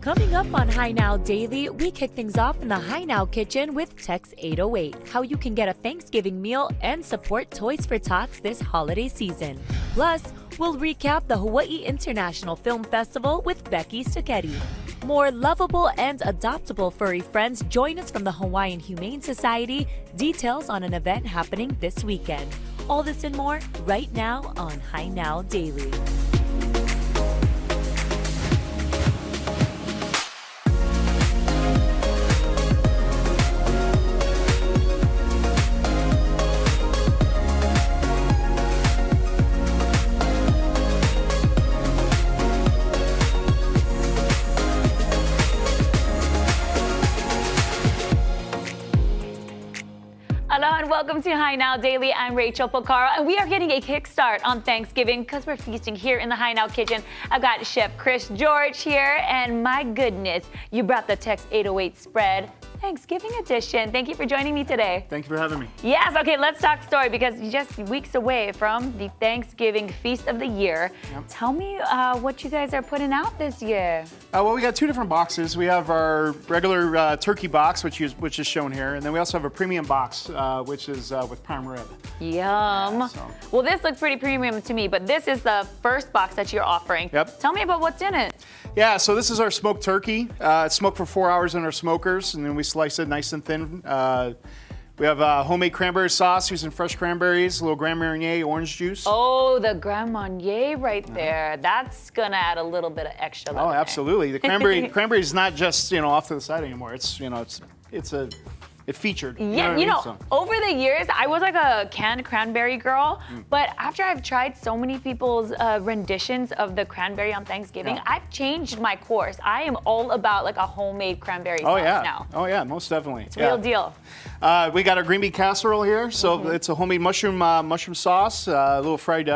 Coming up on Hi Now Daily, we kick things off in the Hi Now kitchen with Text 808, how you can get a Thanksgiving meal and support Toys for Tots this holiday season. Plus, we'll recap the Hawaii International Film Festival with Becky Sacchetti. More lovable and adoptable furry friends join us from the Hawaiian Humane Society. Details on an event happening this weekend. All this and more right now on Hi Now Daily. Hello and welcome to Hi Now Daily. I'm Rachel Pocaro, and we are getting a kickstart on Thanksgiving because we're feasting here in the Hi Now kitchen. I've got Chef Chris George here, and my goodness, you brought the Text 808 spread, Thanksgiving edition. Thank you for joining me today. Thank you for having me. Yes, okay, let's talk story because you're just weeks away from the Thanksgiving feast of the year. Yep. Tell me what you guys are putting out this year. Well, we got two different boxes. We have our regular turkey box, which is shown here, and then we also have a premium box, which is with prime rib. Yum. Yeah, Well, this looks pretty premium to me, but this is the first box that you're offering. Yep. Tell me about what's in it. Yeah, so this is our smoked turkey. It's smoked for 4 hours in our smokers, and then we slice it nice and thin. We have homemade cranberry sauce using fresh cranberries, a little Grand Marnier orange juice. Oh, the Grand Marnier right there. That's gonna add a little bit of extra. Oh, absolutely. The cranberry is not just off to the side anymore. It's it featured. Yeah, over the years, I was like a canned cranberry girl, but after I've tried so many people's renditions of the cranberry on Thanksgiving, I've changed my course. I am all about like a homemade cranberry sauce now. Oh yeah, most definitely. It's real deal. We got our green bean casserole here. So it's a homemade mushroom sauce, a little fried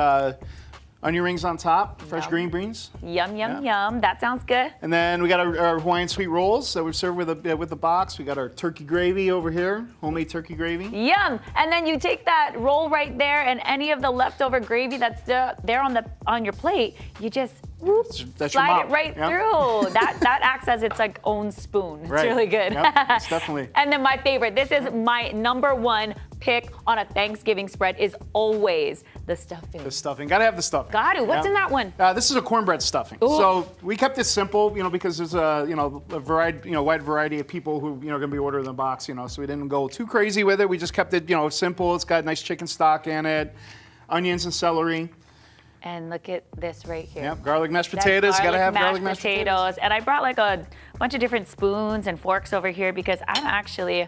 onion rings on top, fresh green beans. Yum, yum, yum. That sounds good. And then we got our Hawaiian sweet rolls that we serve with the box. We got our turkey gravy over here, homemade turkey gravy. Yum! And then you take that roll right there, and any of the leftover gravy that's there on your plate, you just slide it right through. That acts as its like own spoon. It's really good. Yep, it's definitely. And then my favorite. This is my number one pick on a Thanksgiving spread is always the stuffing. The stuffing. Gotta have the stuffing. Got it. What's in that one? This is a cornbread stuffing. Ooh. So we kept it simple, because there's a variety, wide variety of people who gonna be ordering the box, so we didn't go too crazy with it. We just kept it, simple. It's got nice chicken stock in it, onions and celery. And look at this right here. Yep, garlic mashed potatoes. Gotta have garlic mashed potatoes. And I brought like a bunch of different spoons and forks over here because I'm actually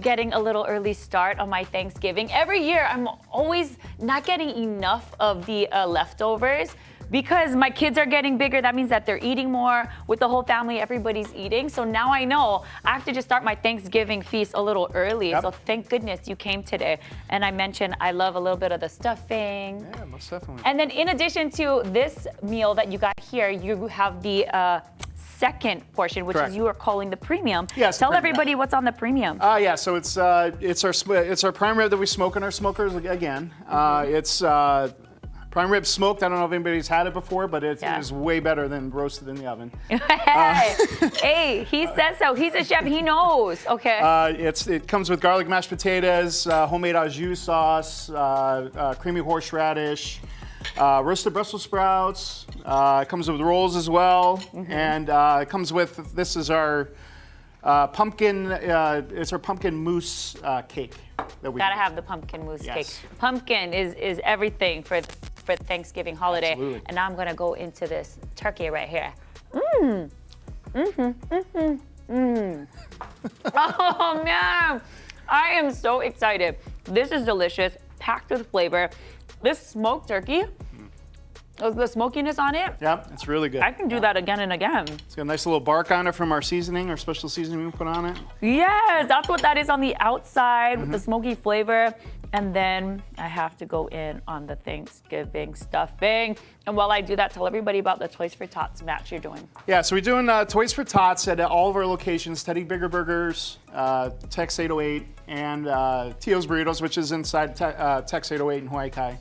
getting a little early start on my Thanksgiving. Every year, I'm always not getting enough of the leftovers because my kids are getting bigger. That means that they're eating more. With the whole family, everybody's eating. So now I know I have to just start my Thanksgiving feast a little early. Yep. So thank goodness you came today. And I mentioned I love a little bit of the stuffing. Yeah, most definitely. And then in addition to this meal that you got here, you have the second portion, which is you are calling the premium. Yes. Tell everybody what's on the premium. Yeah, so it's our prime rib that we smoke in our smokers again. It's prime rib smoked. I don't know if anybody's had it before, but it is way better than roasted in the oven. Hey, he says so. He's a chef. He knows. Okay. It comes with garlic mashed potatoes, homemade au jus sauce, creamy horseradish, roasted Brussels sprouts. It comes with rolls as well, and it comes with, this is our pumpkin. It's our pumpkin mousse cake that we gotta have the pumpkin mousse cake. Pumpkin is everything for Thanksgiving holiday. Absolutely. And now I'm gonna go into this turkey right here. Oh man, I am so excited. This is delicious, packed with flavor. This smoked turkey, the smokiness on it. Yep, it's really good. I can do that again and again. It's got a nice little bark on it from our seasoning, our special seasoning we put on it. Yes, that's what that is on the outside with the smoky flavor. And then I have to go in on the Thanksgiving stuffing. And while I do that, tell everybody about the Toys for Tots match you're doing. Yeah, so we're doing Toys for Tots at all of our locations, Teddy Bigger Burgers, Tex 808, and Tio's Burritos, which is inside Tex 808 in Hawaii Kai.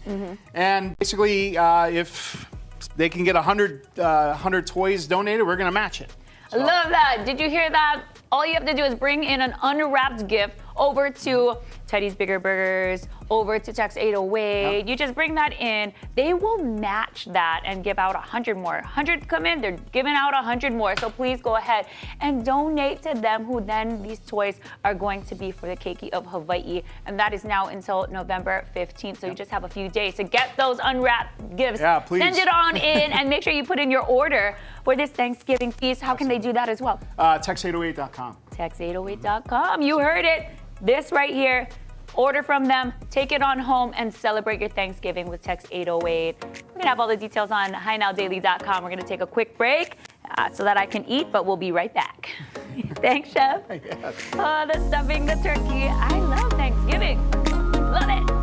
And basically, if they can get 100 toys donated, we're gonna match it. So. Love that. Did you hear that? All you have to do is bring in an unwrapped gift over to Teddy's Bigger Burgers, over to Text 808. Yep. You just bring that in. They will match that and give out 100 more. 100 come in, they're giving out 100 more. So please go ahead and donate to them, who then these toys are going to be for the Keiki of Hawaii. And that is now until November 15th. So you just have a few days to get those unwrapped gifts. Yeah, please. Send it on in and make sure you put in your order for this Thanksgiving feast. How can they do that as well? Text808.com. Text808.com. You heard it. This right here. Order from them, take it on home, and celebrate your Thanksgiving with Text 808. We're going to have all the details on HiNowDaily.com. We're going to take a quick break so that I can eat, but we'll be right back. Thanks, Chef. Yes. Oh, the stuffing, the turkey. I love Thanksgiving. Love it.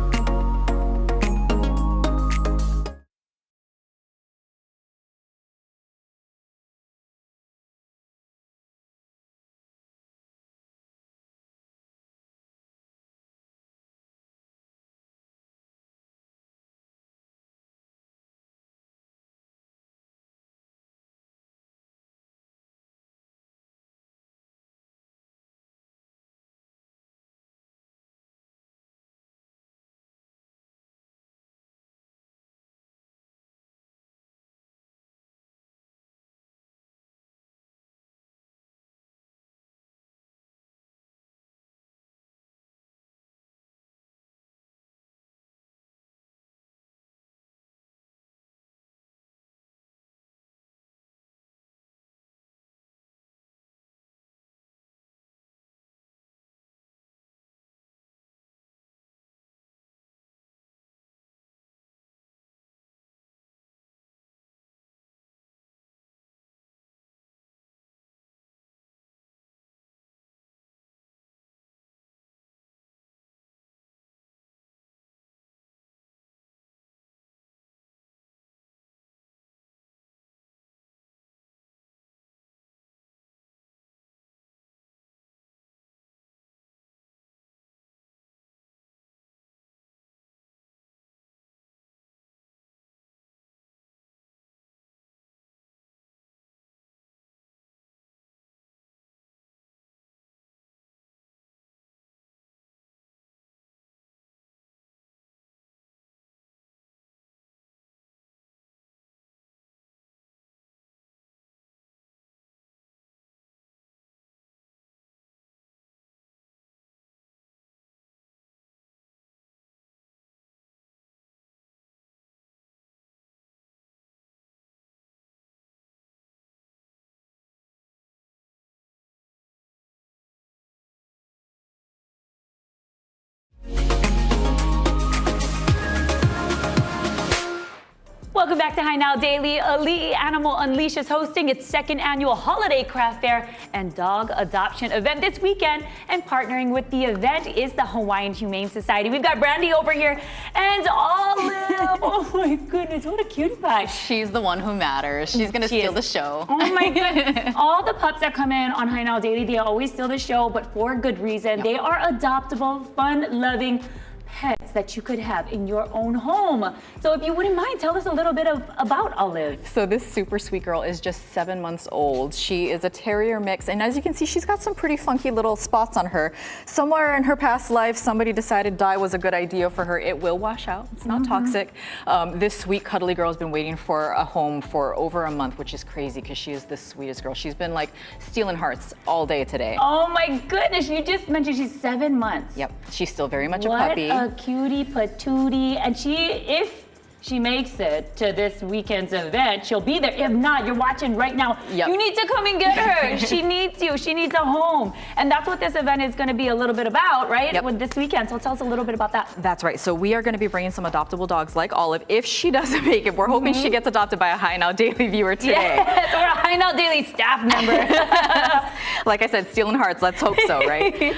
Welcome back to Hi Now Daily. Ali'i Animal Unleashed is hosting its second annual holiday craft fair and dog adoption event this weekend. And partnering with the event is the Hawaiian Humane Society. We've got Brandy over here and Olive. Oh my goodness, what a cutie pie. She's the one who matters. She's going to steal the show. Oh my goodness. All the pups that come in on Hi Now Daily, they always steal the show, but for good reason. Yep. They are adoptable, fun-loving pets that you could have in your own home. So if you wouldn't mind, tell us a little bit about Olive. So this super sweet girl is just 7 months old. She is a terrier mix, and as you can see, she's got some pretty funky little spots on her. Somewhere in her past life, somebody decided dye was a good idea for her. It will wash out. It's not toxic. This sweet cuddly girl has been waiting for a home for over a month, which is crazy because she is the sweetest girl. She's been like stealing hearts all day today. Oh my goodness, you just mentioned she's 7 months. Yep, she's still very much a puppy. What a cutie patootie. And if she makes it to this weekend's event, she'll be there. If not, you're watching right now. Yep. You need to come and get her. She needs you. She needs a home. And that's what this event is going to be a little bit about, right? Yep. With this weekend. So tell us a little bit about that. That's right. So we are going to be bringing some adoptable dogs like Olive. If she doesn't make it, we're hoping she gets adopted by a Hi Now Daily viewer today. Yes, or a Hi Now Daily staff member. Like I said, stealing hearts. Let's hope so, right?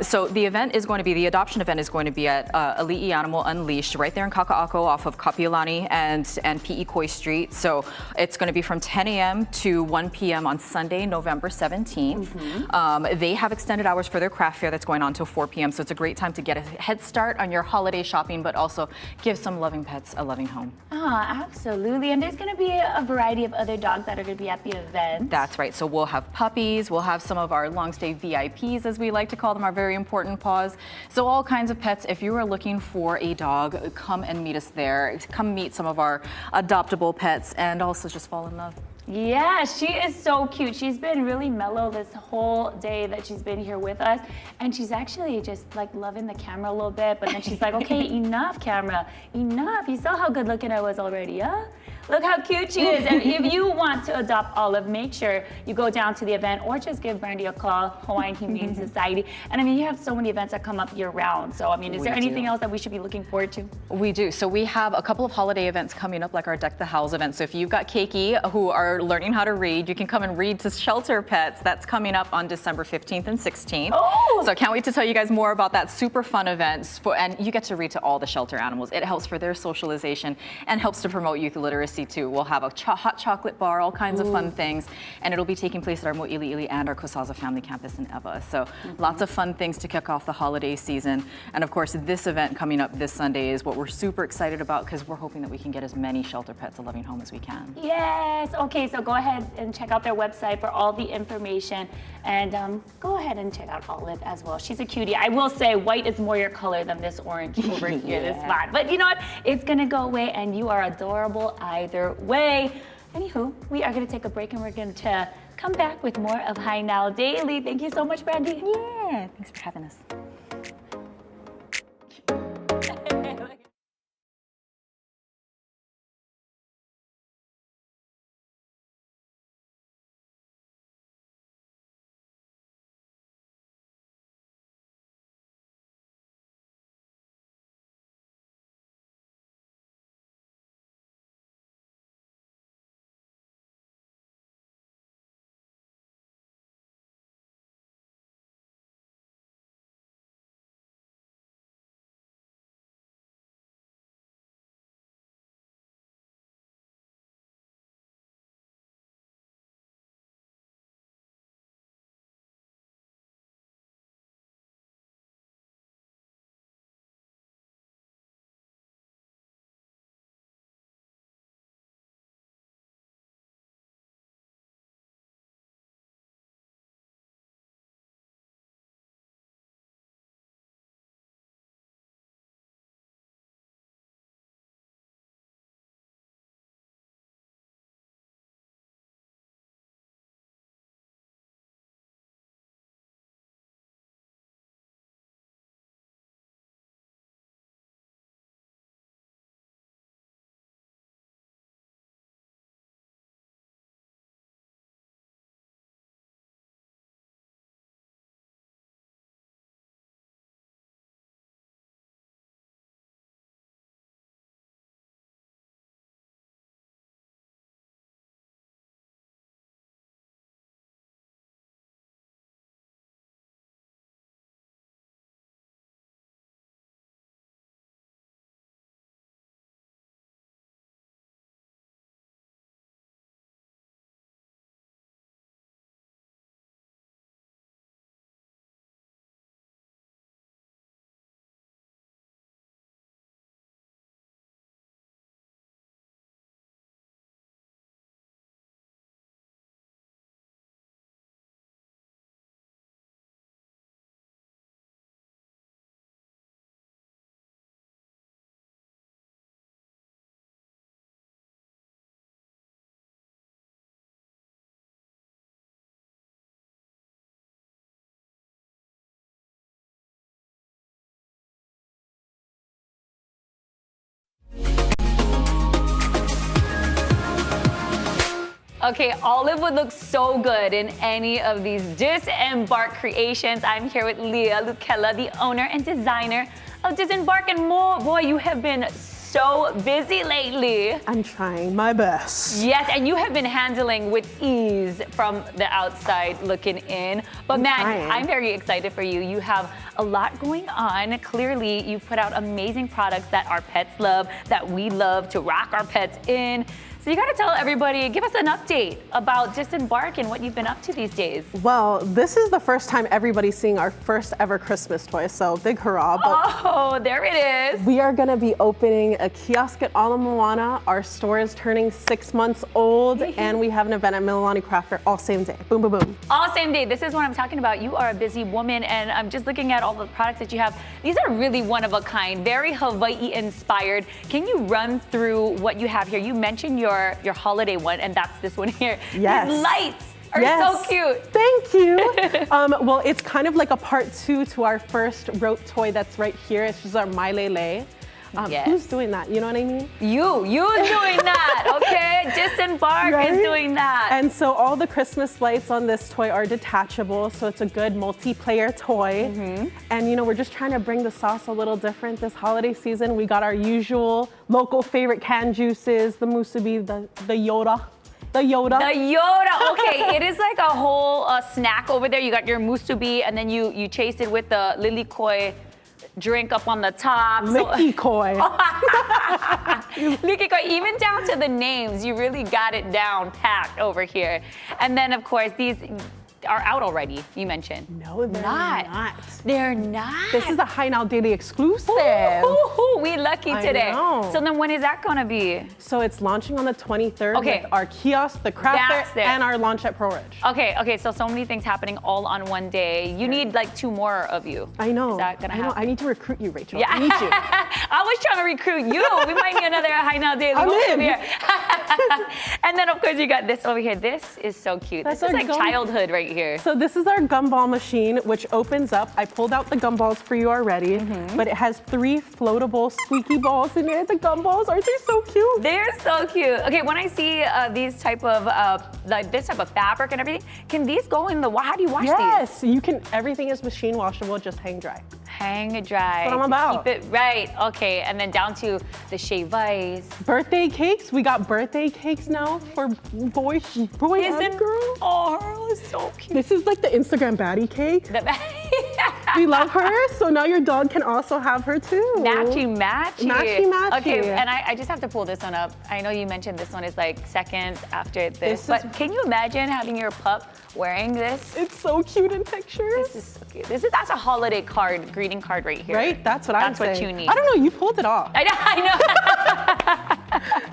So the adoption event is going to be at Ali'i Animal Unleashed right there in Kaka'ako off of Kapia Kapiolani and PE Koi Street. So it's going to be from 10 a.m. to 1 p.m. on Sunday, November 17th. They have extended hours for their craft fair that's going on till 4 p.m. So it's a great time to get a head start on your holiday shopping, but also give some loving pets a loving home. Absolutely. And there's going to be a variety of other dogs that are going to be at the event. That's right. So we'll have puppies. We'll have some of our long stay VIPs, as we like to call them, our very important paws. So all kinds of pets. If you are looking for a dog, come and meet us there. Come meet some of our adoptable pets and also just fall in love. Yeah, she is so cute. She's been really mellow this whole day that she's been here with us. And she's actually just like loving the camera a little bit. But then she's like, okay, enough camera, enough. You saw how good looking I was already, huh? Look how cute she is. And if you want to adopt Olive, make sure you go down to the event or just give Brandy a call, Hawaiian Humane Society. And I mean, you have so many events that come up year round. So I mean, is there anything else that we should be looking forward to? We do. So we have a couple of holiday events coming up, like our Deck the House event. So if you've got Keiki who are learning how to read, you can come and read to shelter pets. That's coming up on December 15th and 16th. Oh! So I can't wait to tell you guys more about that super fun event. And you get to read to all the shelter animals. It helps for their socialization and helps to promote youth literacy too. We'll have a hot chocolate bar, all kinds of fun things. And it'll be taking place at our Mo'iliili and our Kosaza Family Campus in Ewa. So lots of fun things to kick off the holiday season. And of course, this event coming up this Sunday is what we're super excited about because we're hoping that we can get as many shelter pets a loving home as we can. Yes. Okay, so go ahead and check out their website for all the information. And go ahead and check out Olive as well. She's a cutie. I will say white is more your color than this orange over here, this spot. But you know what? It's going to go away and you are adorable either way. Anywho, we are going to take a break and we're going to come back with more of Hi Now Daily. Thank you so much, Brandy. Yeah, thanks for having us. Okay, Olive would look so good in any of these Embark Creations. I'm here with Leah Lukella, the owner and designer of Embark and more. Boy, you have been so busy lately. I'm trying my best. Yes, and you have been handling with ease from the outside looking in. But man, trying. I'm very excited for you. You have a lot going on. Clearly, you've put out amazing products that our pets love, that we love to rock our pets in. So you got to tell everybody, give us an update about Disembark and what you've been up to these days. Well, this is the first time everybody's seeing our first ever Christmas toy, so big hurrah. But Oh, there it is. we are gonna be opening a kiosk at Ala Moana. Our store is turning 6 months old, and we have an event at Mililani Craft Fair all same day. Boom, boom, boom. All same day. This is what I'm talking about. You are a busy woman, and I'm just looking at all the products that you have. These are really one of a kind, very Hawaii inspired. Can you run through what you have here? You mentioned your holiday one, and that's this one here. Yes. These lights are Yes. so cute. Thank you. Well, it's kind of like a part 2 to our first rope toy that's right here. It's just our My Lele. Yes. Who's doing that? You know what I mean? You're doing that, okay? Disembark Right? is doing that. And so all the Christmas lights on this toy are detachable, so it's a good multiplayer toy. And you know, we're just trying to bring the sauce a little different this holiday season. We got our usual local favorite canned juices, the musubi, the Yoda. The Yoda. The Yoda, okay, it is like a whole snack over there. You got your musubi, and then you chase it with the lilikoi drink up on the top. Licky koi. Lilikoi, even down to the names, you really got it down packed over here. And then, of course, these are out already, you mentioned. No, they're not. They're not. This is a High Now Daily exclusive. Ooh, we lucky I today. know. So then when is that gonna be? So it's launching on the 23rd Okay. with our kiosk, the craft That's fair, there. and our launch at Pro Ridge. Okay, so many things happening all on one day. You need like 2 more of you. I know. Is that gonna I know. happen? I need to recruit you, Rachel. Yeah. I need you. I was trying to recruit you. We might need another High Now Daily I'm moment in. here. And then of course you got this over here. This is so cute. That's this is our like gum- childhood right here. So this is our gumball machine, which opens up. I pulled out the gumballs for you already, but it has 3 floatable squeaky balls in it. The gumballs, aren't they so cute? They're so cute. Okay, when I see these type of like this type of fabric and everything, can these go in the? How do you wash these? Yes, you can. Everything is machine washable, just hang dry. Hang it dry. That's what I'm about. Keep it right. Okay, and then down to the shave ice. Birthday cakes. We got birthday cakes now for boy and girl. Oh, it's so cute. This is like the Instagram baddie cake. The We love her, so now your dog can also have her too. Matchy. Matchy. Okay, and I just have to pull this one up. I know you mentioned this one is like second after this, but can you imagine having your pup wearing this? It's so cute in pictures. This is so cute. That's a holiday card, greeting card right here. Right? That's what I'm saying. That's what you need. I don't know, you pulled it off. I know.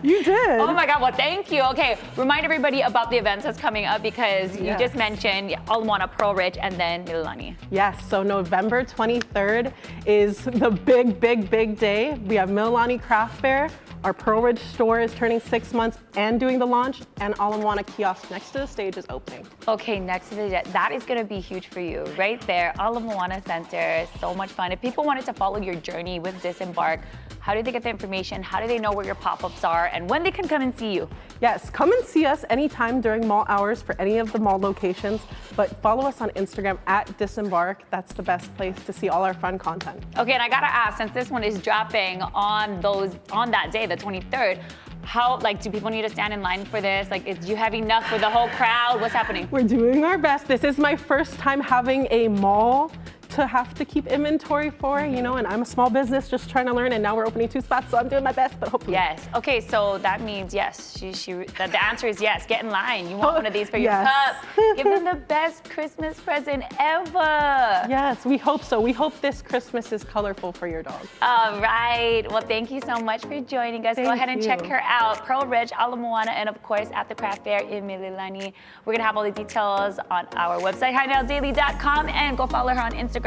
You did. Oh my God, well, thank you. Okay, remind everybody about the events that's coming up because you Yes. just mentioned Ala Moana, Pro Ridge, and then Mililani. Yes, so November 23rd is the big day. We have Mililani Craft Fair. Our Pro Ridge store is turning 6 months and doing the launch, and Ala Moana kiosk next to the stage is opening. Okay, next to that is gonna be huge for you. Right there, Ala Moana Center, so much fun. If people wanted to follow your journey with Disembark, how do they get the information? How do they know where your pop-ups are and when they can come and see you? Yes, come and see us anytime during mall hours for any of the mall locations, but follow us on Instagram at Disembark. That's the best place to see all our fun content. Okay, and I gotta ask, since this one is dropping on that day, the 23rd, how, like, do people need to stand in line for this? Like, do you have enough for the whole crowd? What's happening? We're doing our best. This is my first time having a mall to have to keep inventory for, you know, and I'm a small business just trying to learn, and now we're opening 2 spots, so I'm doing my best, but hopefully. Yes. Okay, so that means yes. The answer is yes. Get in line. You want one of these for your Yes. pup. Give them the best Christmas present ever. Yes, we hope so. We hope this Christmas is colorful for your dog. All right. Well, thank you so much for joining us. Go Thank ahead and you. check her out. Pro Ridge, Ala Moana, and of course at the craft fair in Mililani. We're gonna have all the details on our website, HighNowDaily.com, and go follow her on Instagram.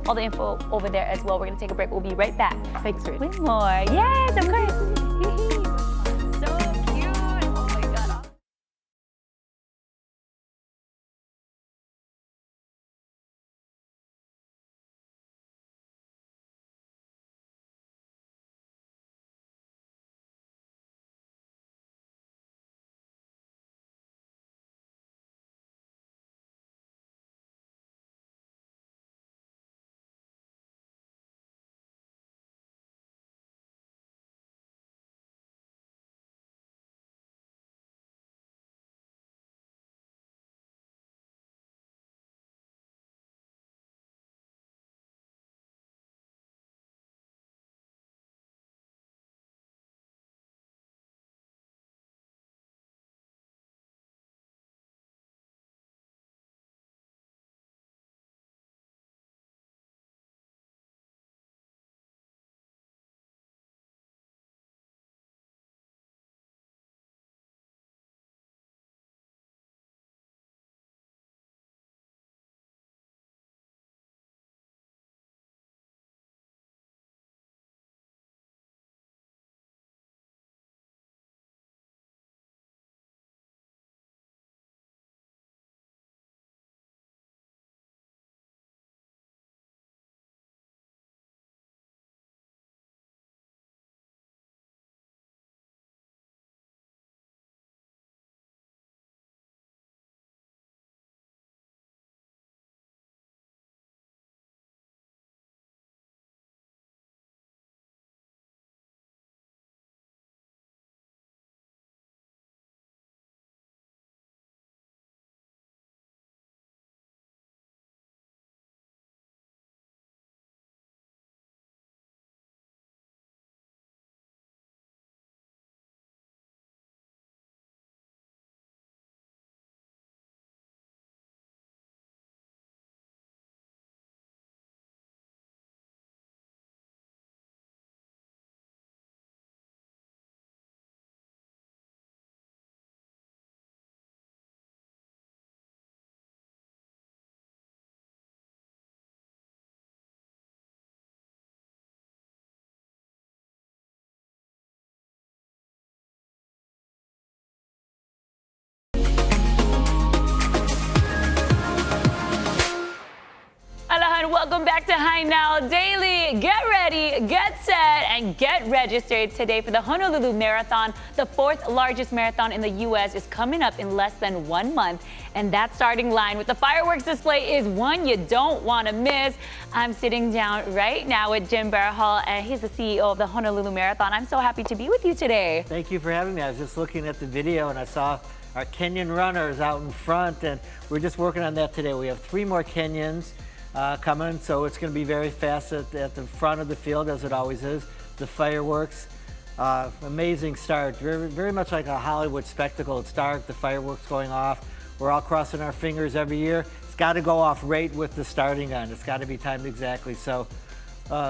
All the info over there as well. We're gonna take a break. We'll be right back Thanks, Rachel. with more. Yes, of course. Aloha and welcome back to High Now Daily. Get ready, get set, and get registered today for the Honolulu Marathon. The 4th largest marathon in the U.S. is coming up in less than 1 month. And that starting line with the fireworks display is one you don't want to miss. I'm sitting down right now with Jim Barahal, and he's the CEO of the Honolulu Marathon. I'm so happy to be with you today. Thank you for having me. I was just looking at the video and I saw our Kenyan runners out in front, and we're just working on that today. We have 3 more Kenyans coming, so it's going to be very fast at the front of the field, as it always is. The fireworks, amazing start, very much like a Hollywood spectacle. It's dark, the fireworks going off. We're all crossing our fingers every year. It's got to go off right with the starting gun. It's got to be timed exactly. So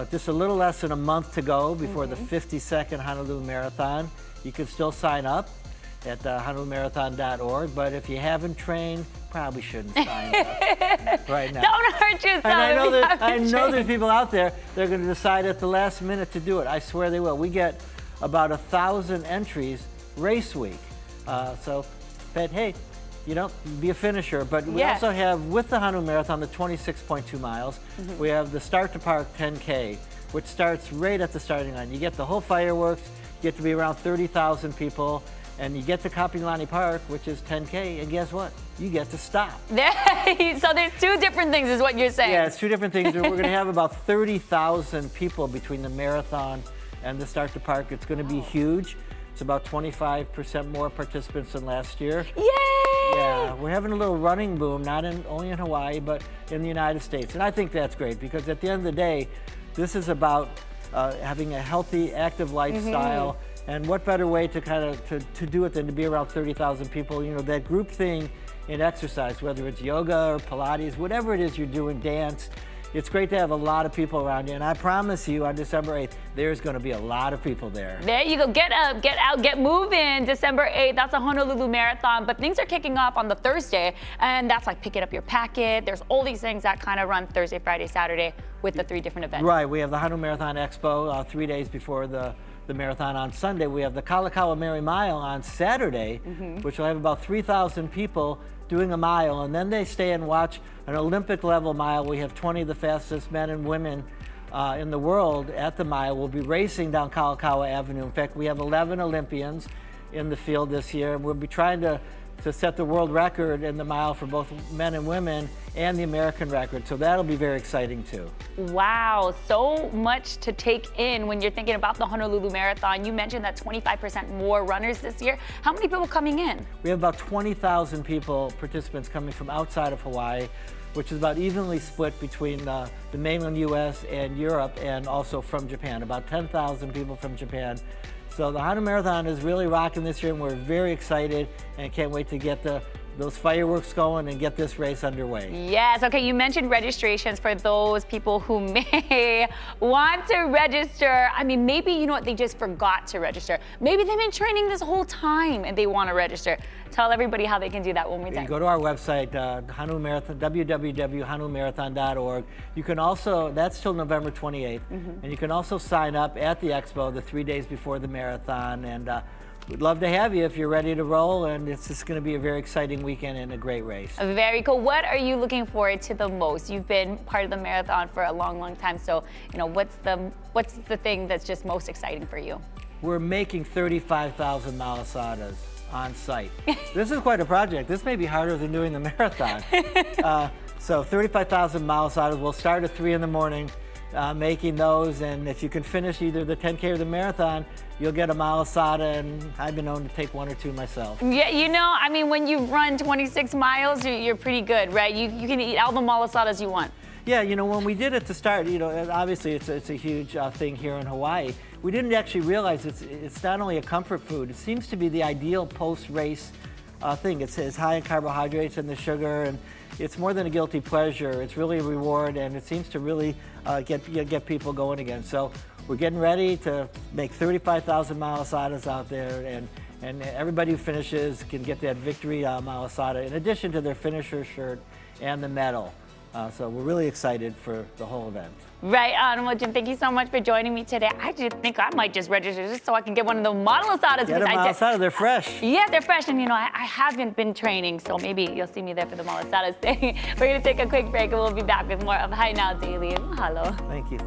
just a little less than a month to go before the 52nd Honolulu Marathon. You can still sign up at honolulumarathon.org, but if you haven't trained, probably shouldn't sign up right now. Don't hurt yourself. And I know there's people out there that are going to decide at the last minute to do it. I swear they will. We get about 1,000 entries race week. But hey, you know, be a finisher. But we also have, with the Honolulu Marathon, the 26.2 miles. We have the Start to Park 10K, which starts right at the starting line. You get the whole fireworks, you get to be around 30,000 people, and you get to Kapilani Park, which is 10K, and guess what? You get to stop. So there's 2 different things is what you're saying. Yeah, it's 2 different things. We're going to have about 30,000 people between the marathon and the Start to Park. It's going to be huge. It's about 25% more participants than last year. Yay! Yeah, we're having a little running boom, not only in Hawaii, but in the United States. And I think that's great, because at the end of the day, this is about having a healthy, active lifestyle. And what better way to kind of to do it than to be around 30,000 people? You know, that group thing in exercise, whether it's yoga or Pilates, whatever it is you're doing, dance, it's great to have a lot of people around you. And I promise you, on December 8th, there's going to be a lot of people there. There you go. Get up, get out, get moving. December 8th, that's a Honolulu Marathon. But things are kicking off on the Thursday, and that's like picking up your packet. There's all these things that kind of run Thursday, Friday, Saturday with the 3 different events. Right. We have the Honolulu Marathon Expo 3 days before the marathon on Sunday. We have the Kalakaua Mary Mile on Saturday, which will have about 3,000 people doing a mile, and then they stay and watch an Olympic level mile. We have 20 of the fastest men and women in the world at the mile. We'll be racing down Kalakaua Avenue. In fact, we have 11 Olympians in the field this year. We'll be trying to set the world record in the mile for both men and women, and the American record. So that'll be very exciting too. Wow, so much to take in when you're thinking about the Honolulu Marathon. You mentioned that 25% more runners this year. How many people coming in? We have about 20,000 participants coming from outside of Hawaii, which is about evenly split between the mainland US and Europe, and also from Japan, about 10,000 people from Japan. So the Honolulu Marathon is really rocking this year, and we're very excited and can't wait to get those fireworks going and get this race underway. Yes, okay, you mentioned registrations for those people who may want to register. I mean, maybe, you know what, they just forgot to register. Maybe they've been training this whole time and they want to register. Tell everybody how they can do that one more time. You go to our website, Honolulu Marathon, www.honolulumarathon.org. You can also, that's till November 28th, and you can also sign up at the expo the 3 days before the marathon, and we'd love to have you if you're ready to roll, and it's just going to be a very exciting weekend and a great race. Very cool. What are you looking forward to the most? You've been part of the marathon for a long, long time, so you know, what's the thing that's just most exciting for you? We're making 35,000 malasadas on site. This is quite a project. This may be harder than doing the marathon. So 35,000 malasadas. We'll start at 3 in the morning making those, and if you can finish either the 10K or the marathon, you'll get a malasada, and I've been known to take 1 or 2 myself. Yeah, you know, I mean, when you run 26 miles, you're pretty good, right? You can eat all the malasadas you want. Yeah, you know, when we did it to start, you know, obviously it's a huge thing here in Hawaii. We didn't actually realize it's not only a comfort food, it seems to be the ideal post-race thing. It's high in carbohydrates and the sugar, and it's more than a guilty pleasure. It's really a reward, and it seems to really get people going again. So we're getting ready to make 35,000 malasadas out there, and everybody who finishes can get that victory malasada in addition to their finisher shirt and the medal. So we're really excited for the whole event. Right on. Well, Jim, thank you so much for joining me today. I just think I might just register just so I can get one of the model asadas. Get them outside, they're fresh. Yeah, they're fresh, and I haven't been training, so maybe you'll see me there for the malasadas day. We're gonna take a quick break, and we'll be back with more of Hi Now Daily. Mahalo. Thank you.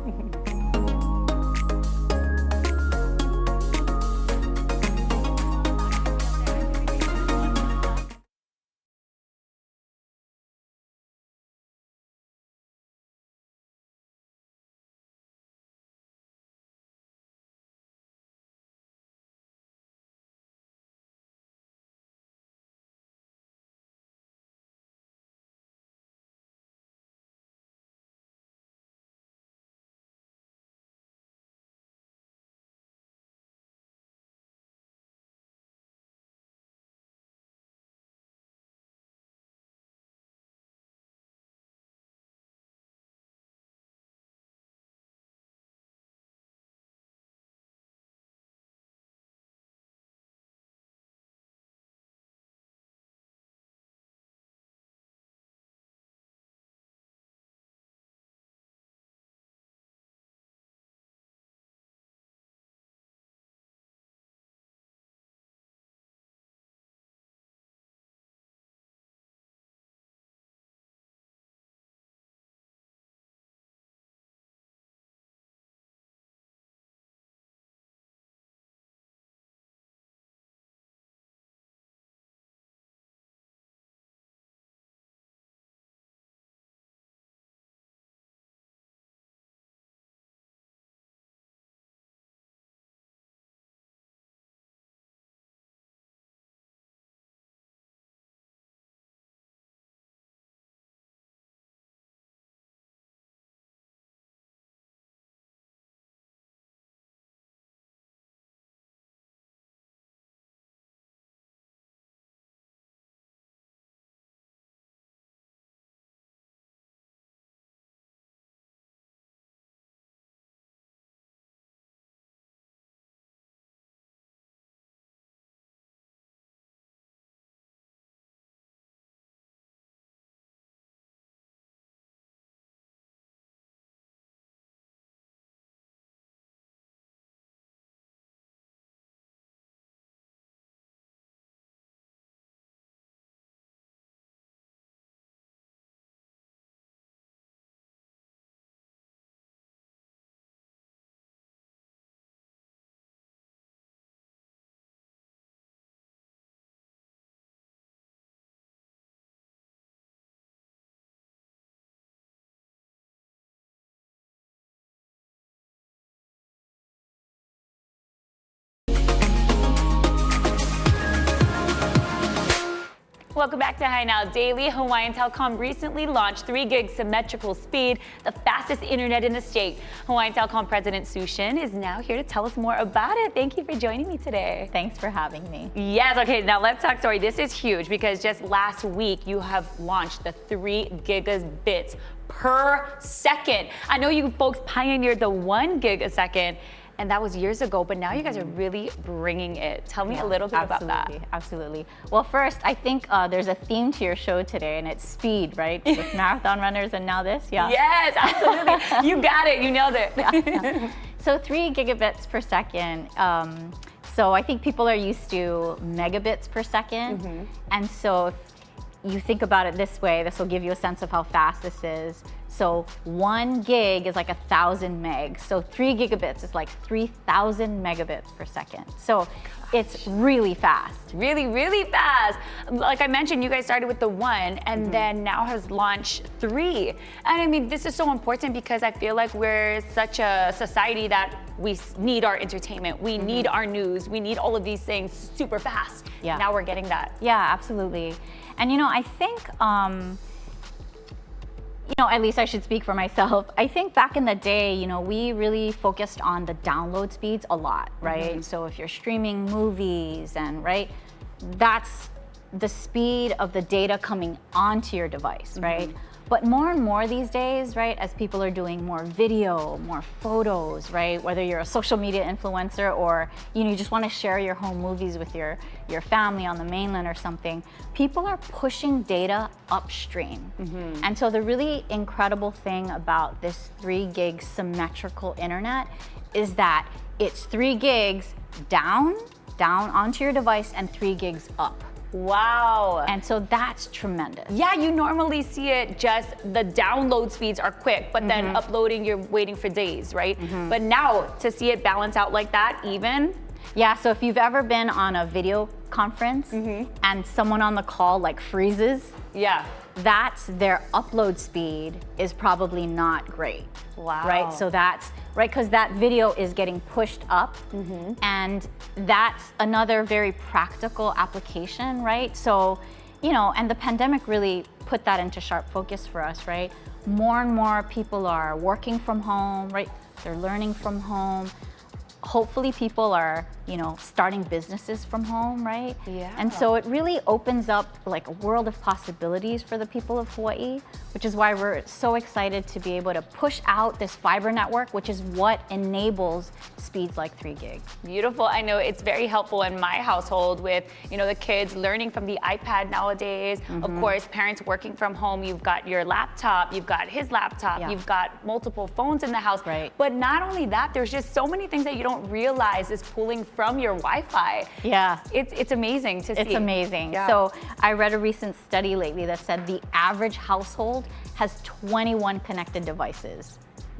Welcome back to Hi Now Daily. Hawaiian Telcom recently launched 3 gig symmetrical speed, the fastest internet in the state. Hawaiian Telcom President Sushin is now here to tell us more about it. Thank you for joining me today. Thanks for having me. Yes, okay, now let's talk story. This is huge because just last week you have launched the 3 gigabits per second. I know you folks pioneered the 1 gig a second, and that was years ago, but now you guys are really bringing it. Tell me a little bit about that. Absolutely. Well, first, I think there's a theme to your show today, and it's speed, right? With marathon runners and now this, yeah? Yes, absolutely. You got it, you nailed it. Yeah. So 3 gigabits per second. So I think people are used to megabits per second. And so if you think about it this way, this will give you a sense of how fast this is. So 1 gig is like 1,000 megs. So 3 gigabits is like 3,000 megabits per second. So it's really fast. Really, really fast. Like I mentioned, you guys started with the 1 and then now has launched 3. And I mean, this is so important because I feel like we're such a society that we need our entertainment. We need our news. We need all of these things super fast. Yeah. Now we're getting that. Yeah, absolutely. And you know, I think, at least I should speak for myself. I think back in the day, we really focused on the download speeds a lot, right? So if you're streaming movies right, that's the speed of the data coming onto your device, right? But more and more these days, right, as people are doing more video, more photos, right, whether you're a social media influencer or you just want to share your home movies with your family on the mainland or something, people are pushing data upstream. And so the really incredible thing about this 3 gig symmetrical internet is that it's 3 gigs down onto your device and 3 gigs up. Wow. And so that's tremendous. Yeah, you normally see it just the download speeds are quick, but then uploading, you're waiting for days, right? But now to see it balance out like that, even. Yeah, so if you've ever been on a video conference and someone on the call like freezes, Yeah. that's their upload speed is probably not great. Wow. Right? So that's right, because that video is getting pushed up, and that's another very practical application, right? So, and the pandemic really put that into sharp focus for us, right? More and more people are working from home, right? They're learning from home. Hopefully people are, starting businesses from home, right? Yeah. And so it really opens up like a world of possibilities for the people of Hawaii, which is why we're so excited to be able to push out this fiber network, which is what enables speeds like 3 gig. Beautiful. I know it's very helpful in my household with, the kids learning from the iPad nowadays. Of course, parents working from home, you've got your laptop, you've got his laptop, you've got multiple phones in the house. Right. But not only that, there's just so many things that you don't realize is pulling from your Wi-Fi. Yeah. It's amazing to see. It's amazing. Yeah. So I read a recent study lately that said the average household has 21 connected devices.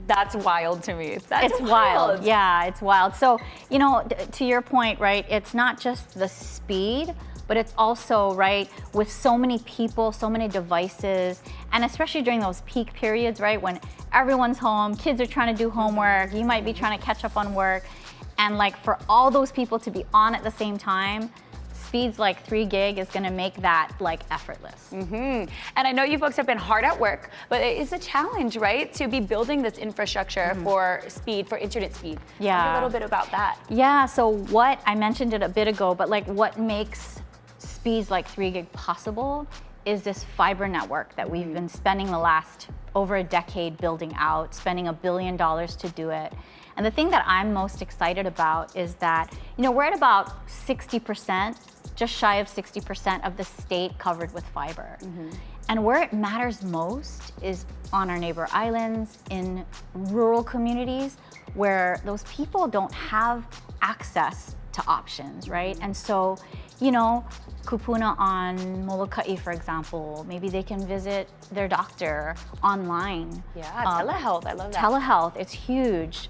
That's wild to me. That's It's wild. Yeah, it's wild. So, to your point, right, it's not just the speed, but it's also, right, with so many people, so many devices, and especially during those peak periods, right, when everyone's home, kids are trying to do homework, you might be trying to catch up on work, and like for all those people to be on at the same time, speeds like 3 gig is gonna make that like effortless. And I know you folks have been hard at work, but it is a challenge, right? To be building this infrastructure for speed, for internet speed. Yeah. Tell me a little bit about that. Yeah, so what, I mentioned it a bit ago, but like what makes speeds like 3 gig possible is this fiber network that we've been spending the last over a decade building out, spending $1 billion to do it. And the thing that I'm most excited about is that, we're at about 60%, just shy of 60% of the state covered with fiber. And where it matters most is on our neighbor islands, in rural communities, where those people don't have access to options, right? And so, kupuna on Molokai, for example, maybe they can visit their doctor online. Yeah, telehealth, I love that. Telehealth, it's huge.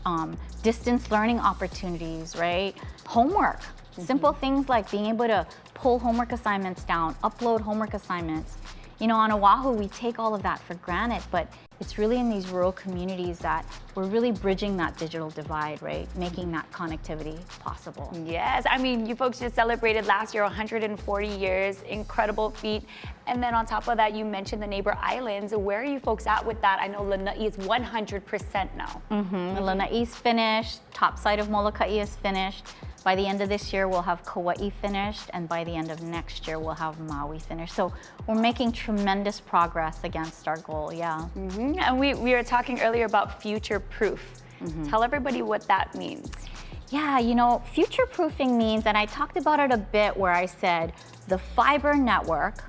Distance learning opportunities, right? Homework, simple things like being able to pull homework assignments down, upload homework assignments. On Oahu, we take all of that for granted, but it's really in these rural communities that we're really bridging that digital divide, right? Making that connectivity possible. Yes, I mean, you folks just celebrated last year 140 years, incredible feat. And then on top of that, you mentioned the neighbor islands. Where are you folks at with that? I know Lanai is 100% now. Lanai's finished, top side of Molokai is finished. By the end of this year, we'll have Kauai finished, and by the end of next year, we'll have Maui finished. So we're making tremendous progress against our goal, yeah. And we were talking earlier about future-proof. Tell everybody what that means. Yeah, future-proofing means, and I talked about it a bit where I said the fiber network,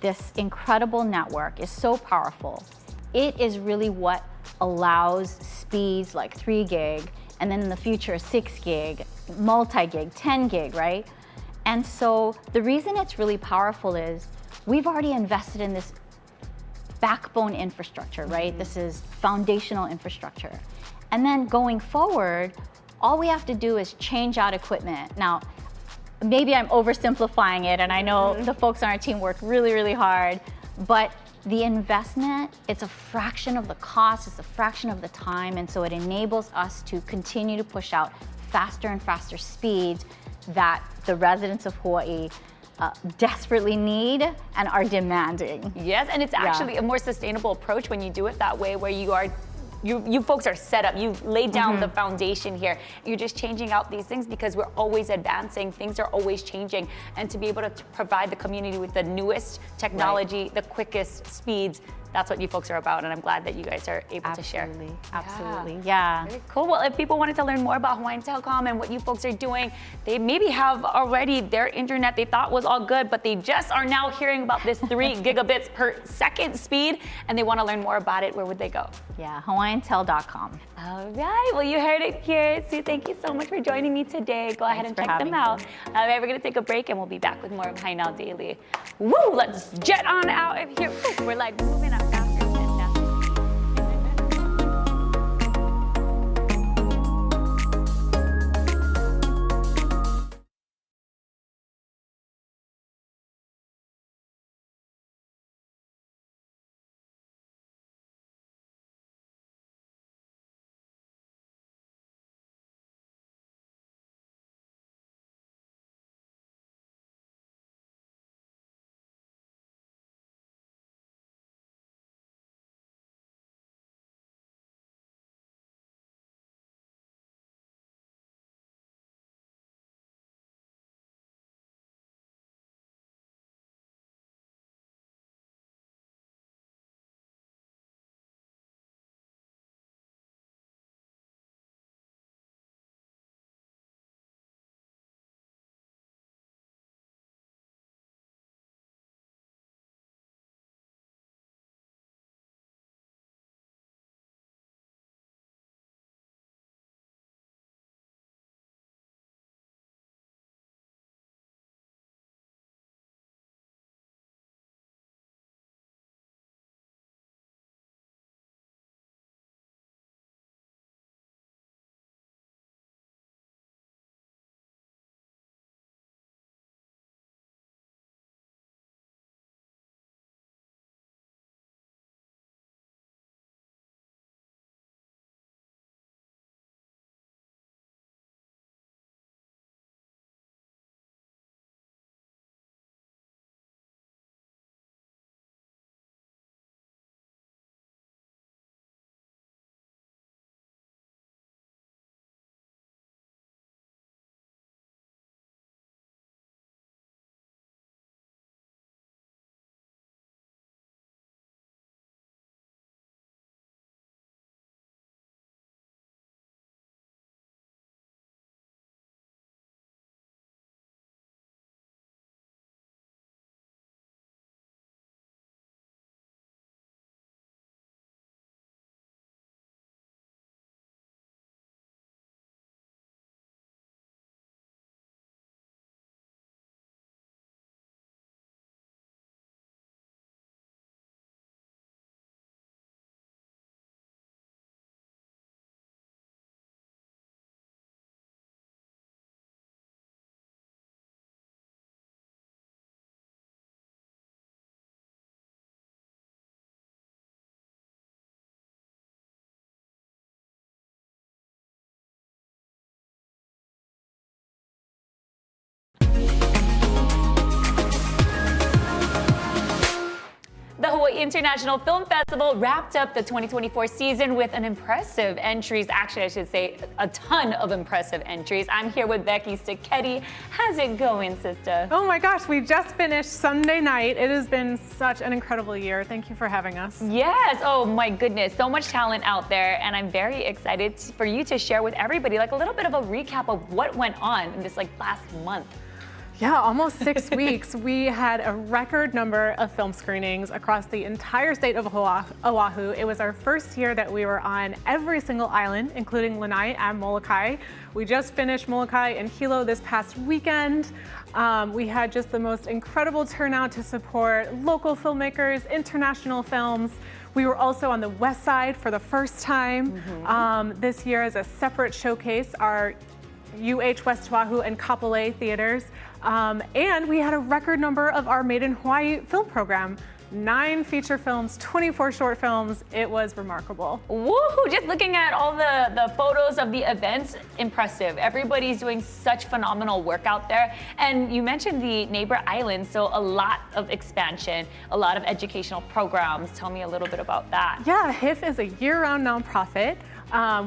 this incredible network, is so powerful. It is really what allows speeds like 3 gig, and then in the future 6 gig, multi-gig, 10 gig, right? And so the reason it's really powerful is we've already invested in this backbone infrastructure, right? This is foundational infrastructure. And then going forward, all we have to do is change out equipment. Now, maybe I'm oversimplifying it, and I know the folks on our team worked really, really hard, but the investment, it's a fraction of the cost, it's a fraction of the time, and so it enables us to continue to push out faster and faster speeds that the residents of Hawaii desperately need and are demanding. Yes, and it's actually a more sustainable approach when you do it that way, where you folks are set up, you've laid down the foundation here. You're just changing out these things because we're always advancing, things are always changing. And to be able to provide the community with the newest technology, the quickest speeds, that's what you folks are about, and I'm glad that you guys are able to share. Absolutely, yeah. Very cool. Well, if people wanted to learn more about Hawaiian Telcom and what you folks are doing, they maybe have already their internet they thought was all good, but they just are now hearing about this 3 gigabits per second speed, and they want to learn more about it. Where would they go? Yeah, HawaiianTel.com. All right. Well, you heard it here. Sue, thank you so much for joining me today. Go ahead and for check them having out. me. All right, we're going to take a break, and we'll be back with more of High Now Daily. Woo! Let's jet on out of here. Woo, we're like moving up faster and faster. The Hawaii International Film Festival wrapped up the 2024 season with an impressive entries. Actually, I should say a ton of impressive entries. I'm here with Becky Sticchetti. How's it going, sister? Oh my gosh, we just finished Sunday night. It has been such an incredible year. Thank you for having us. Yes, oh my goodness, so much talent out there, and I'm very excited for you to share with everybody like a little bit of a recap of what went on in this like last month. Yeah, almost 6 weeks. We had a record number of film screenings across the entire state of Oahu. It was our first year that we were on every single island, including Lanai and Molokai. We just finished Molokai and Hilo this past weekend. We had just the most incredible turnout to support local filmmakers, international films. We were also on the west side for the first time this year as a separate showcase, our UH West Oahu and Kapolei theaters. And we had a record number of our Made in Hawaii film program. 9 feature films, 24 short films. It was remarkable. Woohoo! Just looking at all the photos of the events, impressive. Everybody's doing such phenomenal work out there. And you mentioned the neighbor islands, so a lot of expansion, a lot of educational programs. Tell me a little bit about that. Yeah, HIFF is a year-round nonprofit.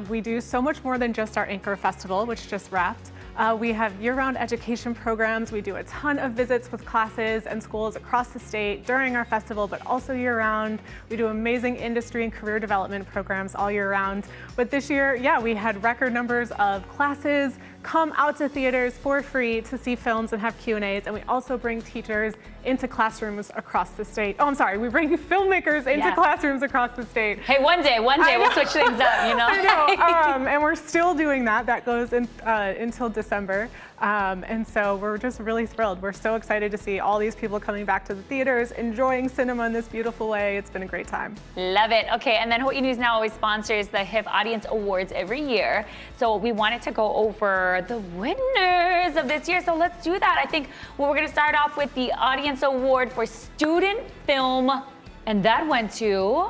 We do so much more than just our Anchor Festival, which just wrapped. We have year-round education programs. We do a ton of visits with classes and schools across the state during our festival, but also year-round. We do amazing industry and career development programs all year round. But this year, yeah, we had record numbers of classes come out to theaters for free to see films and have Q&As, and we also bring teachers into classrooms across the state. Oh, I'm sorry, we bring filmmakers into classrooms across the state. Hey, one day we'll switch things up, you know? I know, and we're still doing that. That goes in, until December. And so we're just really thrilled. We're so excited to see all these people coming back to the theaters, enjoying cinema in this beautiful way. It's been a great time. Love it. Okay, and then Hawaii News Now always sponsors the HIFF Audience Awards every year. So we wanted to go over the winners of this year. So let's do that. I think we're going to start off with the Audience Award for Student Film, and that went to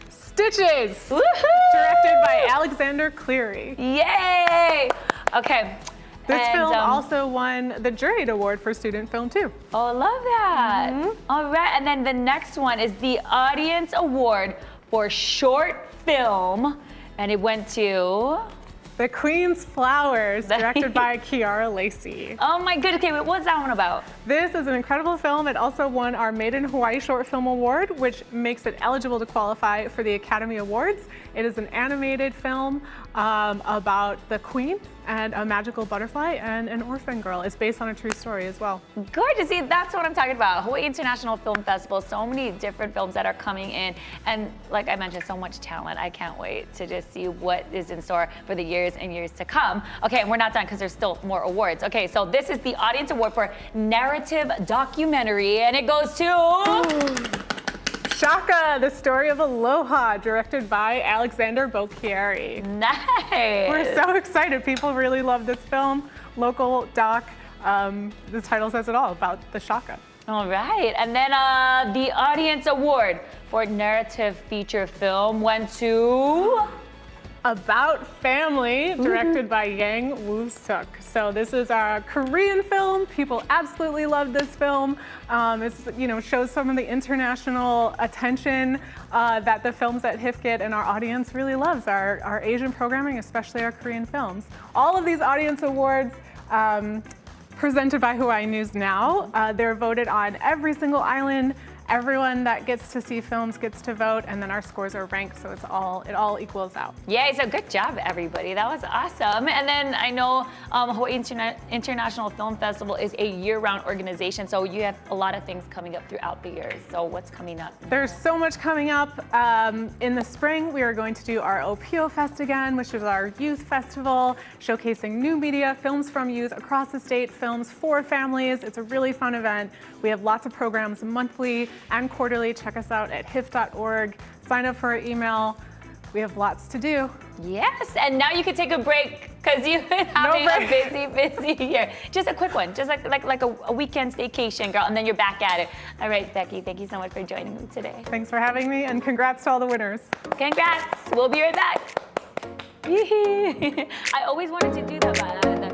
Stitches, directed by Alexander Cleary. Yay! Okay. This film also won the Juried Award for Student Film too. Oh, love that. All right, and then the next one is the Audience Award for Short Film, and it went to The Queen's Flowers, directed by Kiara Lacey. Oh my goodness, okay, what's that one about? This is an incredible film. It also won our Made in Hawaii Short Film Award, which makes it eligible to qualify for the Academy Awards. It is an animated film about the Queen and a magical butterfly and an orphan girl. It's based on a true story as well. Gorgeous. See, that's what I'm talking about. Hawaii International Film Festival, so many different films that are coming in. And like I mentioned, so much talent. I can't wait to just see what is in store for the years and years to come. Okay, and we're not done because there's still more awards. Okay, so this is the Audience Award for Narrative Documentary, and it goes to Shaka, The Story of Aloha, directed by Alexander Bocchieri. Nice. We're so excited. People really love this film. Local doc. The title says it all about the Shaka. All right, and then the Audience Award for Narrative Feature Film went to About Family, directed by Yang Woo-suk. So this is our Korean film. People absolutely love this film. It shows some of the international attention that the films at HIFF get, and our audience really loves our Asian programming, especially our Korean films. All of these audience awards presented by Hawaii News Now. They're voted on every single island. Everyone that gets to see films gets to vote, and then our scores are ranked, so it all equals out. Yay, so good job, everybody. That was awesome. And then I know Hawaii International Film Festival is a year-round organization, so you have a lot of things coming up throughout the year. So what's coming up? There's so much coming up. In the spring, we are going to do our OPO Fest again, which is our youth festival, showcasing new media, films from youth across the state, films for families. It's a really fun event. We have lots of programs monthly and quarterly. Check us out at hiff.org. Sign up for our email. We have lots to do. Yes, and now you can take a break because you've been having a busy year. Just a quick one, just like a weekend staycation, girl, and then you're back at it. All right, Becky, thank you so much for joining me today. Thanks for having me, and congrats to all the winners. Congrats. We'll be right back. I always wanted to do that, but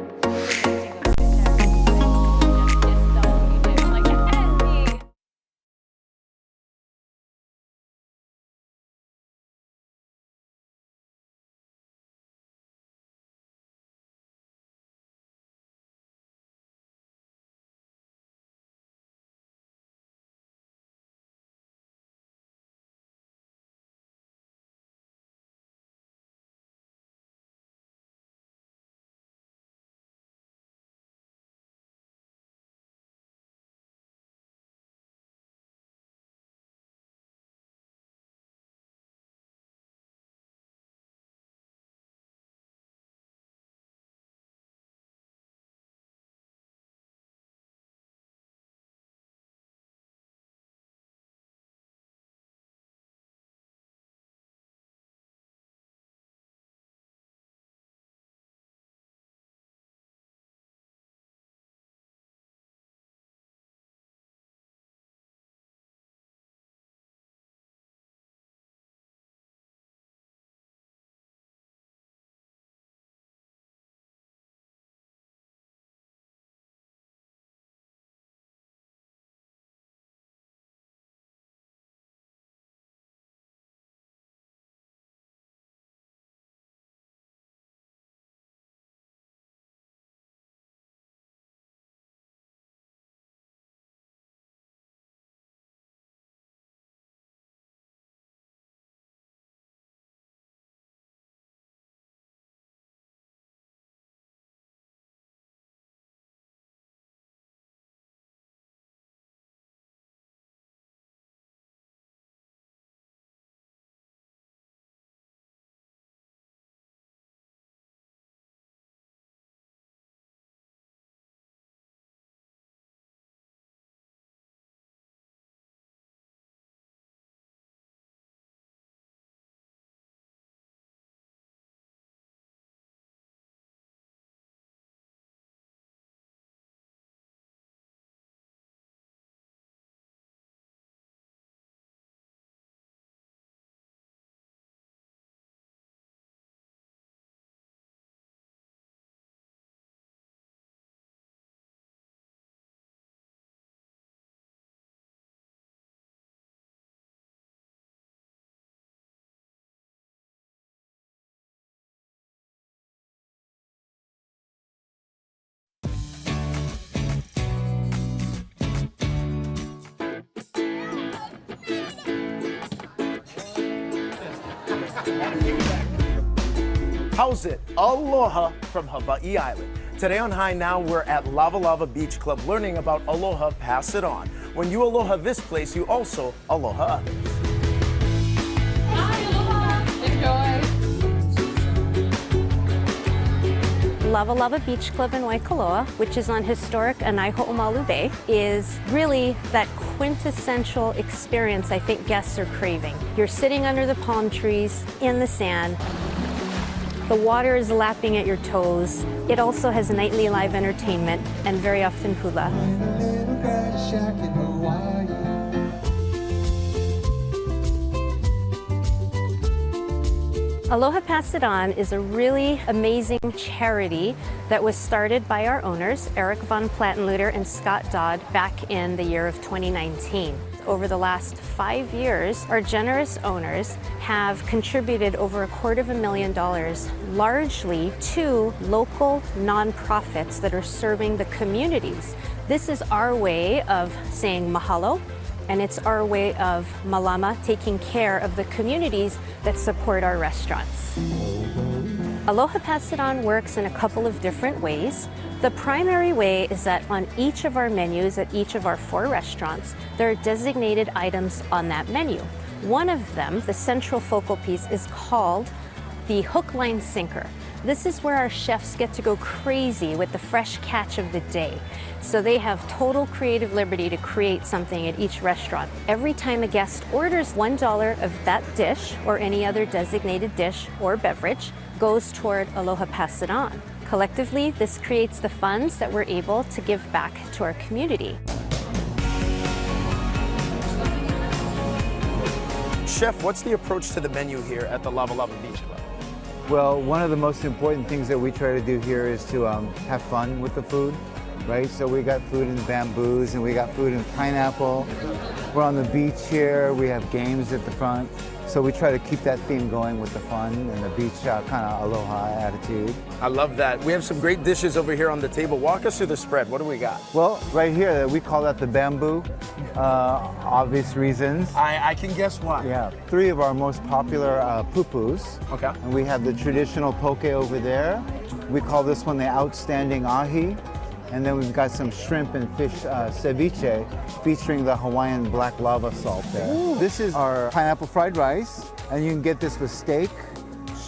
How's it? Aloha from Hawaii Island. Today on High Now, we're at Lava Lava Beach Club learning about aloha, pass it on. When you aloha this place, you also aloha others. Lava Lava Beach Club in Waikoloa, which is on historic Anaiho'omalu Bay, is really that quintessential experience I think guests are craving. You're sitting under the palm trees in the sand. The water is lapping at your toes. It also has nightly live entertainment and very often hula. Aloha Pass It On is a really amazing charity that was started by our owners, Eric Von Plattenluder and Scott Dodd, back in the year of 2019. Over the last 5 years, our generous owners have contributed over $250,000, largely to local nonprofits that are serving the communities. This is our way of saying mahalo, and it's our way of malama, taking care of the communities that support our restaurants. Aloha Pass It On works in a couple of different ways. The primary way is that on each of our menus at each of our 4 restaurants, there are designated items on that menu. One of them, the central focal piece, is called the hook, line, sinker. This is where our chefs get to go crazy with the fresh catch of the day. So they have total creative liberty to create something at each restaurant. Every time a guest orders $1 of that dish or any other designated dish or beverage goes toward Aloha Pass It On. Collectively, this creates the funds that we're able to give back to our community. Chef, what's the approach to the menu here at the Lava Lava Beach Club? Well, one of the most important things that we try to do here is to have fun with the food, right? So we got food in bamboos and we got food in pineapple. We're on the beach here. We have games at the front. So we try to keep that theme going with the fun and the beach kind of aloha attitude. I love that. We have some great dishes over here on the table. Walk us through the spread. What do we got? Well, right here, we call that the bamboo, obvious reasons. I can guess why. Yeah, 3 of our most popular pupus. Okay. And we have the traditional poke over there. We call this one the outstanding ahi. And then we've got some shrimp and fish ceviche featuring the Hawaiian black lava salt there. Ooh. This is our pineapple fried rice, and you can get this with steak,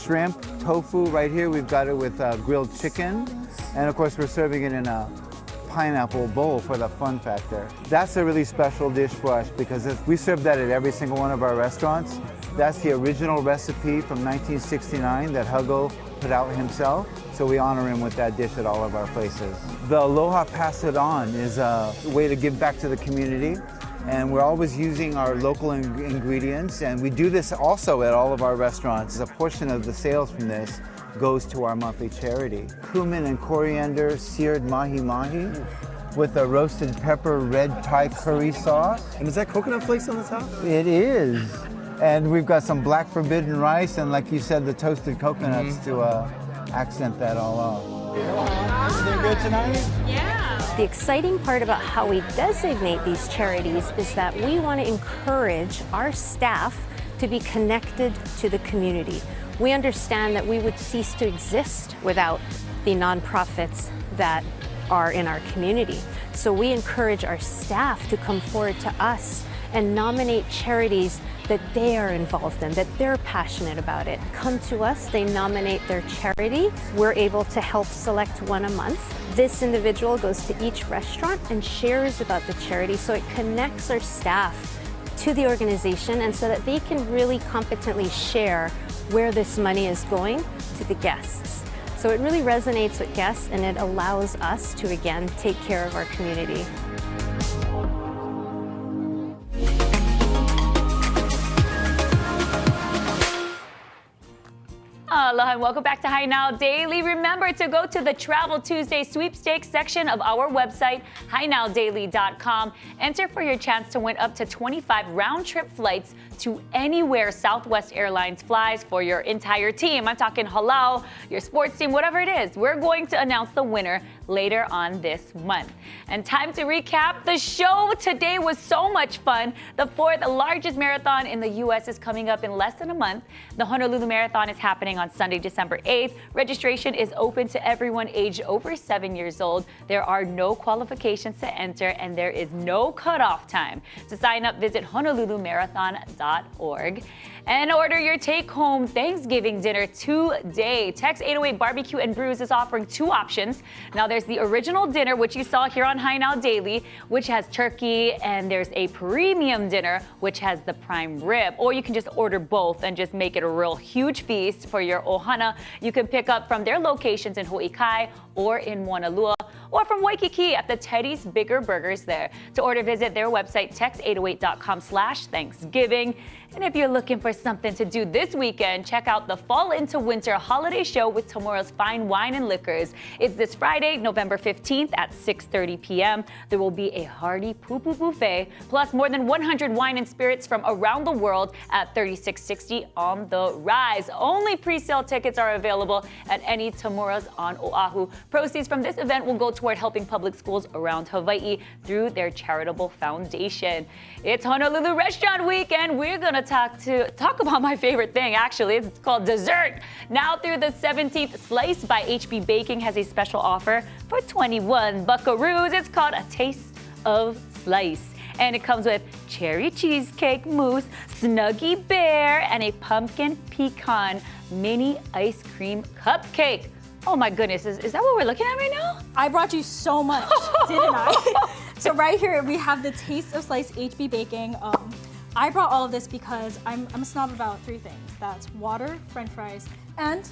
shrimp, tofu. Right here we've got it with grilled chicken, and of course we're serving it in a pineapple bowl for the fun factor. That's a really special dish for us because we serve that at every single one of our restaurants. That's the original recipe from 1969 that Hugo put out himself. So we honor him with that dish at all of our places. The Aloha Pass It On is a way to give back to the community. And we're always using our local ingredients. And we do this also at all of our restaurants. A portion of the sales from this goes to our monthly charity. Cumin and coriander seared mahi-mahi with a roasted pepper red Thai curry sauce. And is that coconut flakes on the top? It is. And we've got some black forbidden rice and, like you said, the toasted coconuts to accent that all off. Everything good tonight? Yeah. The exciting part about how we designate these charities is that we want to encourage our staff to be connected to the community. We understand that we would cease to exist without the nonprofits that are in our community. So we encourage our staff to come forward to us and nominate charities that they are involved in, that they're passionate about it. Come to us, they nominate their charity. We're able to help select one a month. This individual goes to each restaurant and shares about the charity, so it connects our staff to the organization and so that they can really competently share where this money is going to the guests. So it really resonates with guests and it allows us to, again, take care of our community. Aloha and welcome back to High Now Daily. Remember to go to the Travel Tuesday sweepstakes section of our website, HighNowDaily.com. Enter for your chance to win up to 25 round-trip flights to anywhere Southwest Airlines flies for your entire team. I'm talking halal, your sports team, whatever it is. We're going to announce the winner later on this month. And time to recap the show. Today was so much fun. The 4th largest marathon in the U.S. is coming up in less than a month. The Honolulu Marathon is happening on Sunday, December 8th. Registration is open to everyone aged over 7 years old. There are no qualifications to enter, and there is no cutoff time. To sign up, visit honolulumarathon.org. And order your take-home Thanksgiving dinner today. Tex 808 Barbecue and Brews is offering 2 options. Now there's the original dinner, which you saw here on High Now Daily, which has turkey, and there's a premium dinner, which has the prime rib. Or you can just order both and just make it a real huge feast for your ohana. You can pick up from their locations in Ho'ikai or in Moanalua, or from Waikiki at the Teddy's Bigger Burgers there. To order, visit their website, tex808.com/Thanksgiving. And if you're looking for something to do this weekend, check out the Fall into Winter Holiday Show with Tomorrow's Fine Wine and Liquors. It's this Friday, November 15th at 6:30 p.m. There will be a hearty poo-poo buffet, plus more than 100 wine and spirits from around the world at 3660 on the Rise. Only pre-sale tickets are available at any Tomorrow's on Oahu. Proceeds from this event will go toward helping public schools around Hawaii through their charitable foundation. It's Honolulu Restaurant Week, and we're gonna talk about my favorite thing, actually. It's called dessert. Now through the 17th, Slice by HB Baking has a special offer for 21 buckaroos. It's called A Taste of Slice. And it comes with cherry cheesecake mousse, Snuggie Bear, and a pumpkin pecan mini ice cream cupcake. Oh my goodness, is that what we're looking at right now? I brought you so much, didn't I? So right here we have the Taste of Slice HB Baking. I brought all of this because I'm a snob about 3 things. That's water, french fries, and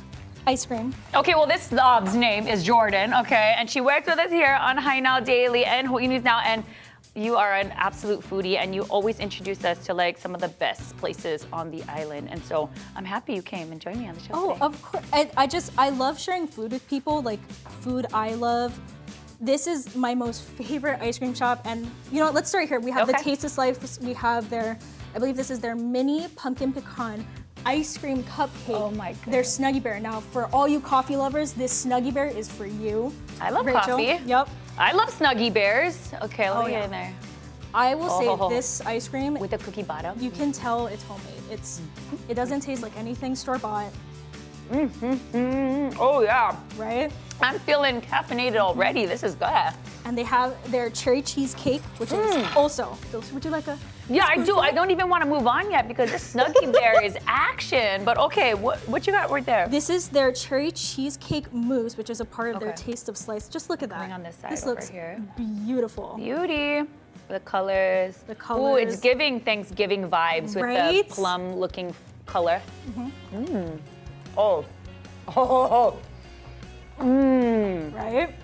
ice cream. Okay, well, this snob's name is Jordan, okay? And she works with us here on High Now Daily and Hawaii News Now. And you are an absolute foodie, and you always introduce us to like some of the best places on the island. And so I'm happy you came and joined me on the show today. Of course. I love sharing food with people, like food I love. This is my most favorite ice cream shop, and you know what, let's start here. We have the Taste of Slice. We have their, I believe this is their mini pumpkin pecan ice cream cupcake. Oh my goodness. Their Snuggie Bear. Now, for all you coffee lovers, this Snuggie Bear is for you. I love Rachel. coffee. Yep. I love Snuggie Bears. Okay, let me get in there. I will say this ice cream, with a cookie bottom. you can tell it's homemade. It doesn't taste like anything store-bought. Oh yeah. Right? I'm feeling caffeinated already. This is good. And they have their cherry cheesecake, which is also, would you like a? Yeah, I do. I don't even want to move on yet because this Snuggie Bear is action. But okay, what you got right there? This is their cherry cheesecake mousse, which is a part of their Taste of Slice. Just look at that. Coming on this side This over looks here. beautiful. Beauty. The colors. The colors. Ooh, it's giving Thanksgiving vibes with Right? the plum-looking color. Oh. Oh. Right?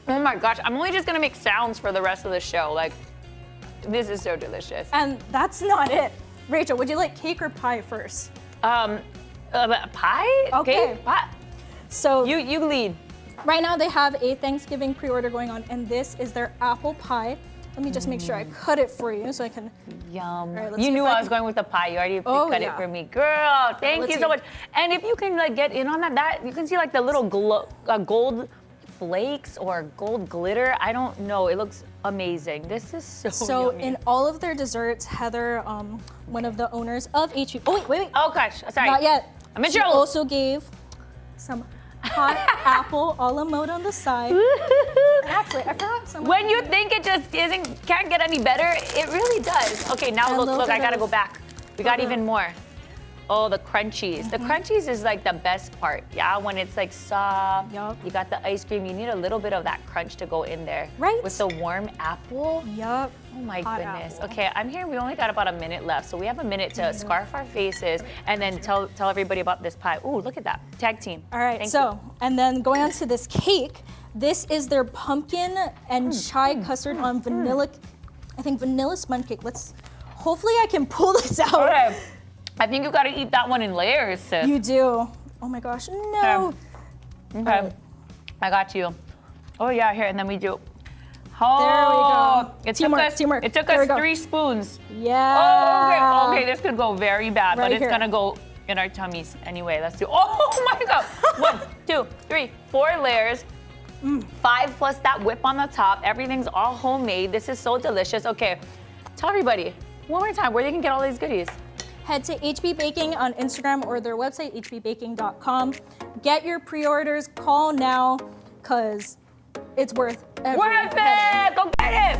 Oh my gosh, I'm only just gonna make sounds for the rest of the show. Like, this is so delicious. And that's not it. Rachel, would you like cake or pie first? Pie? Okay. Cake? Pie? So You lead. right now they have a Thanksgiving pre-order going on, and this is their apple pie. Let me just make sure I cut it for you so I can. Yum. All right, let's You see knew if I was going with the pie. You already Oh, cut yeah. it for me. Girl, thank let's you so see. much. And if you can like get in on that you can see like the little gold flakes or gold glitter. I don't know. It looks amazing. This is so yummy. In all of their desserts, Heather, one of the owners of HB. Oh wait. Oh gosh, sorry. Not yet. I'm in She trouble. also gave some hot apple a la mode on the side. And actually, I forgot some. When you think it just can't get any better, it really does. Okay, now And a look, little I bit gotta of- go back. We got even more. Oh, the crunchies. The crunchies is like the best part. Yeah, when it's like soft, Yup. you got the ice cream, you need a little bit of that crunch to go in there. Right. With the warm apple. Yup. Oh my Hot goodness. apple. Okay, I'm here. We only got about a minute left, so we have a minute to scarf our faces and then tell everybody about this pie. Ooh, look at that. Tag team. All right, Thank so, and then going on to this cake, this is their pumpkin and chai custard on vanilla, I think vanilla sponge cake. Hopefully I can pull this out. Okay. I think you gotta eat that one in layers, sis. You do. Oh my gosh, no. Okay. I got you. Oh yeah, here, and then we do Oh, There we go. Teamwork. It took There we us go. 3 spoons. Yeah. Oh, okay. This could go very bad, but Right it's here. gonna go in our tummies anyway. Let's do. Oh my God! 1, 2, 3, 4 layers. 5 plus that whip on the top. Everything's all homemade. This is so delicious. Okay, tell everybody one more time where they can get all these goodies. Head to HB Baking on Instagram or their website, hbbaking.com. Get your pre-orders. Call now, because it's worth every Worth penny. it! Go get it!